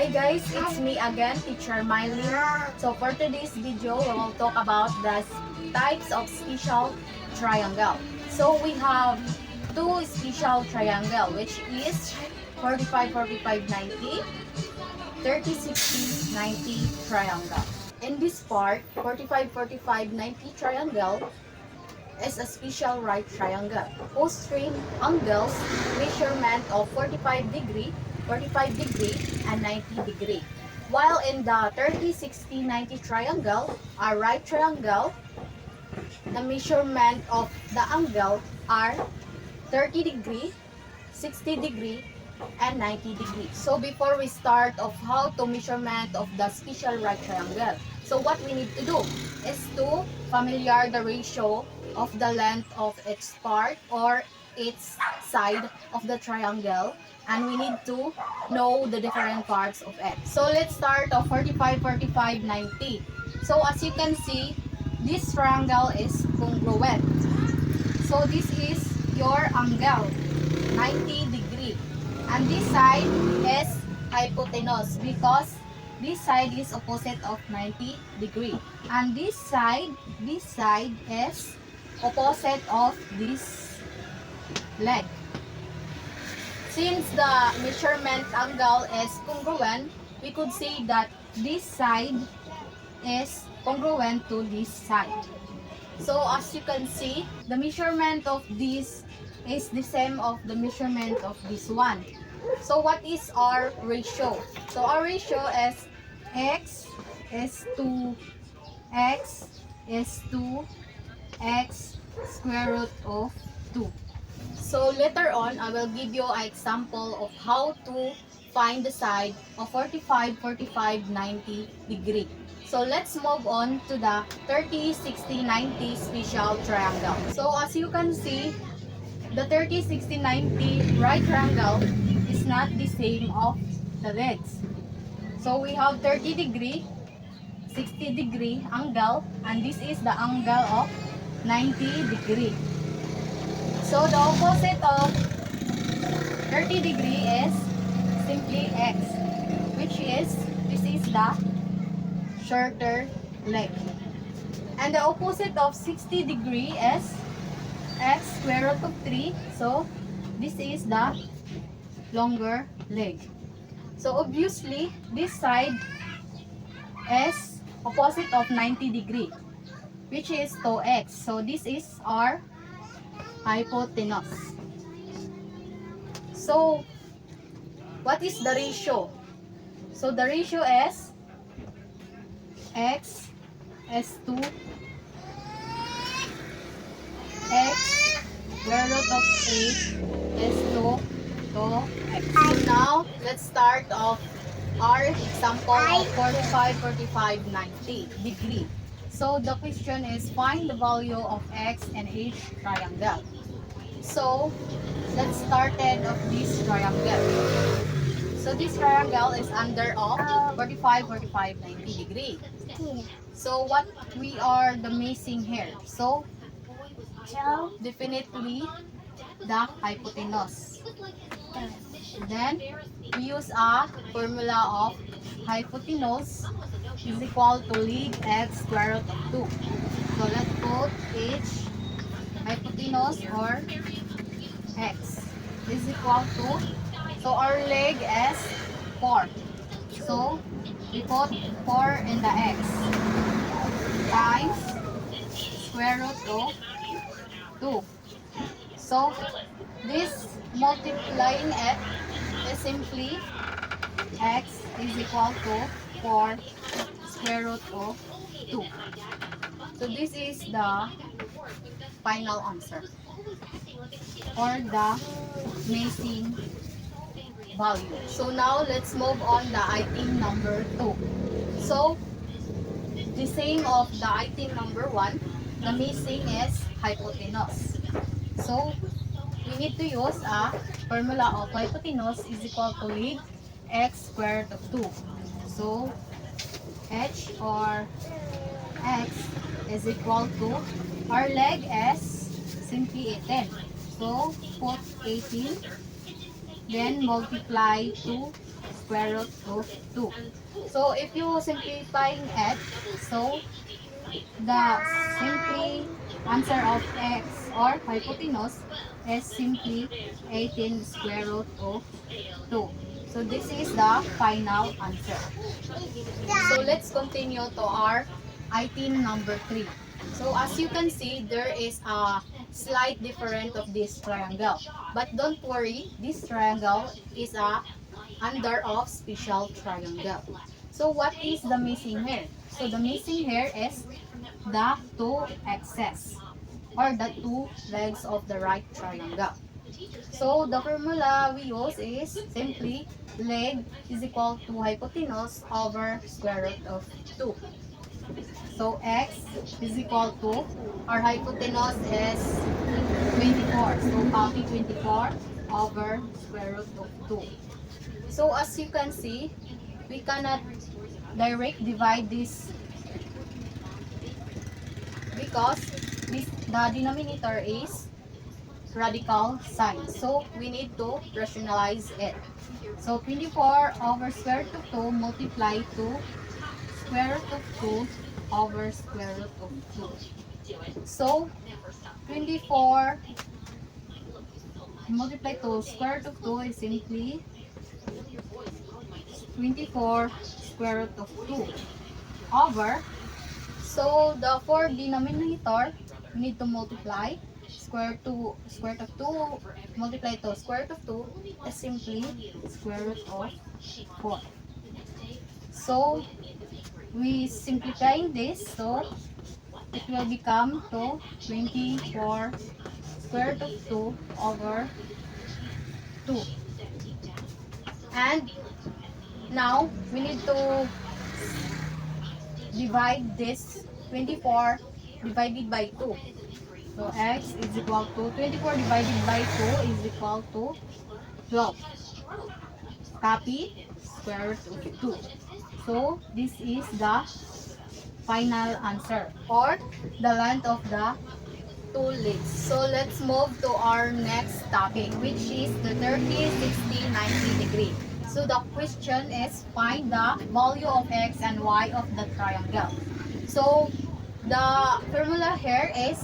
Hi guys, it's me again, Teacher Miley. So for today's video, we will talk about the types of special triangle. So we have two special triangle, which is 45, 45, 90, 30, 60, 90 triangle. In this part, 45, 45, 90 triangle is a special right triangle whose three angles measurement of 45 degree and 90 degree. While in the 30, 60, 90 triangle, a right triangle, the measurement of the angle are 30 degree, 60 degree, and 90 degree. So before we start of how to measurement of the special right triangle, so what we need to do is to familiar the ratio of the length of its part or its side of the triangle, and we need to know the different parts of it. So let's start of 45, 45, 90. So as you can see, this triangle is congruent. So this is your angle, 90 degree. And this side is hypotenuse because this side is opposite of 90 degree. And this side is opposite of this leg. Since the measurement angle is congruent, we could say that this side is congruent to this side. So as you can see, the measurement of this is the same of the measurement of this one. So what is our ratio? So our ratio is x is to x is to x square root of 2. So later on, I will give you an example of how to find the side of 45, 45, 90 degree. So let's move on to the 30, 60, 90 special triangle. So as you can see, the 30, 60, 90 right triangle is not the same of the legs. So we have 30 degree, 60 degree angle, and this is the angle of 90 degree. So the opposite of 30 degree is simply x, which is, this is the shorter leg. And the opposite of 60 degree is x square root of 3. So this is the longer leg. So obviously, this side is opposite of 90 degree, which is 2x. So this is our hypotenuse. So what is the ratio? So the ratio is x is to x square root of 8 is to x. So now let's start off our example of 45, 45, 90 degree. So the question is find the value of x and each triangle. So let's start of this triangle. So this triangle is under of 45, 45, 90 degree. So what we are the missing here? So definitely the hypotenuse. Then we use a formula of hypotenuse is equal to log x square root of 2. So let's put h hypotenuse or x is equal to, so our leg is 4. So we put 4 in the x times square root of 2. So this multiplying it is simply x is equal to 4 square root of 2. So this is the final answer or the missing value. So now let's move on the item number 2. So the same of the item number 1, the missing is hypotenuse. So we need to use a formula of hypotenuse is equal to log x squared of 2. So h or x is equal to, our leg is simply 18. So put 18, then multiply to square root of 2. So if you simplifying it, so the simply answer of x or hypotenuse is simply 18 square root of 2. So this is the final answer. So let's continue to our item number 3. So as you can see, there is a slight difference of this triangle. But don't worry, this triangle is a under of special triangle. So what is the missing here? So the missing here is the two axes or the two legs of the right triangle. So the formula we use is simply leg is equal to hypotenuse over square root of 2. So x is equal to, our hypotenuse is 24. So copy 24 over square root of 2. So as you can see, we cannot direct divide this because the denominator is radical sign. So we need to rationalize it. So 24 over square root of 2 multiply to square root of 2 over square root of 2. So 24 multiply to square root of 2 is simply 24 square root of 2 over, so the for denominator we need to multiply square root of 2 multiply to square root of 2 is simply square root of 4. So we simplifying this, so it will become to 24 square root of 2 over 2. And now we need to divide this 24 divided by 2. So x is equal to 24 divided by 2 is equal to 12. Copy square root of 2. So this is the final answer or the length of the two legs. So let's move to our next topic, which is the 30, 60, 90 degree. So the question is find the value of x and y of the triangle. So the formula here is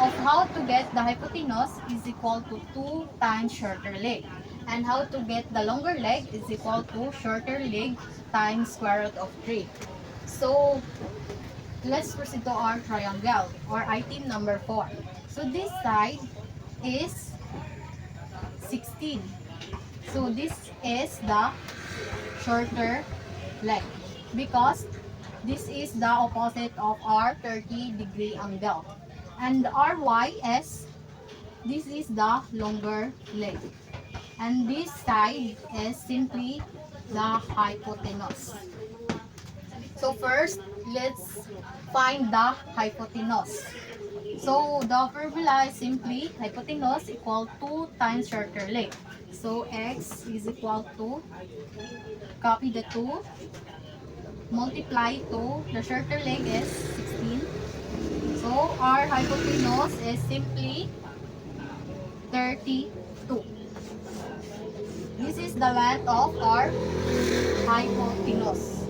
of how to get the hypotenuse is equal to 2 times shorter leg. And how to get the longer leg is equal to shorter leg times square root of 3. So let's proceed to our triangle or item number 4. So this side is 16. So this is the shorter leg because this is the opposite of our 30-degree angle. And our y is, this is the longer leg. And this side is simply the hypotenuse. So first, let's find the hypotenuse. So the formula is simply hypotenuse equal 2 times shorter leg. So x is equal to, copy the 2, multiply to, the shorter leg is 16. So our hypotenuse is simply 32. This is the length of our hypotenuse.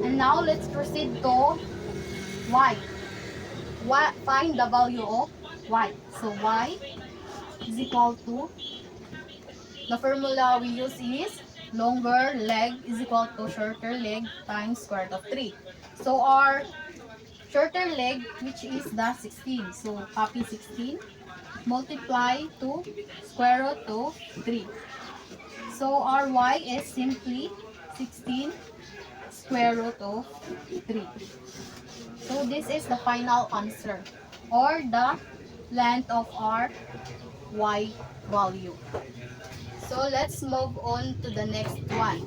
And now let's proceed to y. Find the value of y. So y is equal to, the formula we use is longer leg is equal to shorter leg times square root of 3. So our shorter leg, which is the 16. So copy 16, multiply to square root of 3. So our y is simply 16 square root of 3. So this is the final answer or the length of our y value. So let's move on to the next one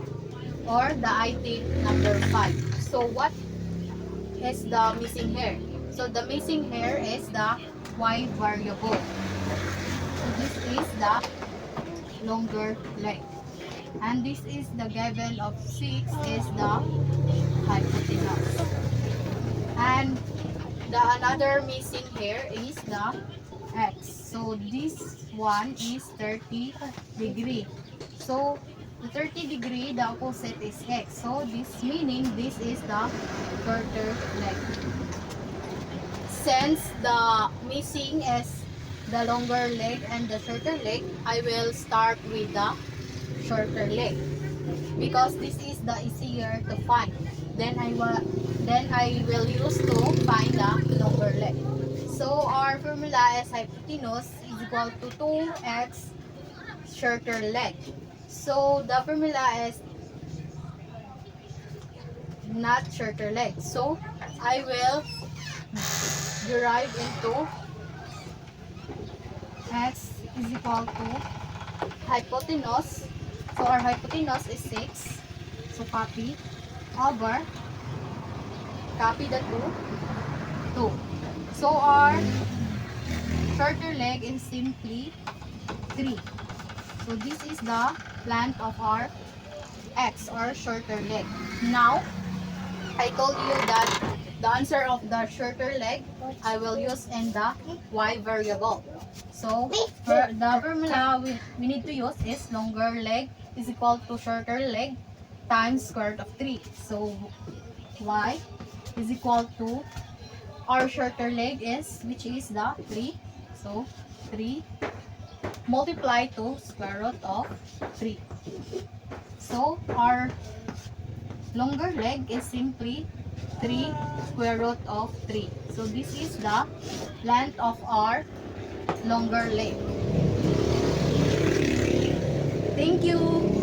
or the item number 5. So what is the missing here? So the missing here is the y variable. So this is the longer leg. And this is the given of 6 is the hypotenuse. And the another missing here is the x. So this one is 30 degree. So The 30 degree, the opposite is x. So this meaning this is the shorter leg. Since the missing is the longer leg and the shorter leg, I will start with the shorter leg because this is the easier to find. Then I will use to find the longer leg. So our formula is hypotenuse is equal to 2x shorter leg. So the formula is not shorter leg. So I will derive into x is equal to hypotenuse. So our hypotenuse is 6. So copy over, copy the 2. So our shorter leg is simply 3. So this is the length of our x or shorter leg. Now, I told you that the answer of the shorter leg I will use in the y variable. So the formula we need to use is longer leg is equal to shorter leg times square root of 3. So y is equal to our shorter leg is, which is the 3. So 3 multiply to square root of 3. So our longer leg is simply 3 square root of 3. So this is the length of our longer leg. Thank you.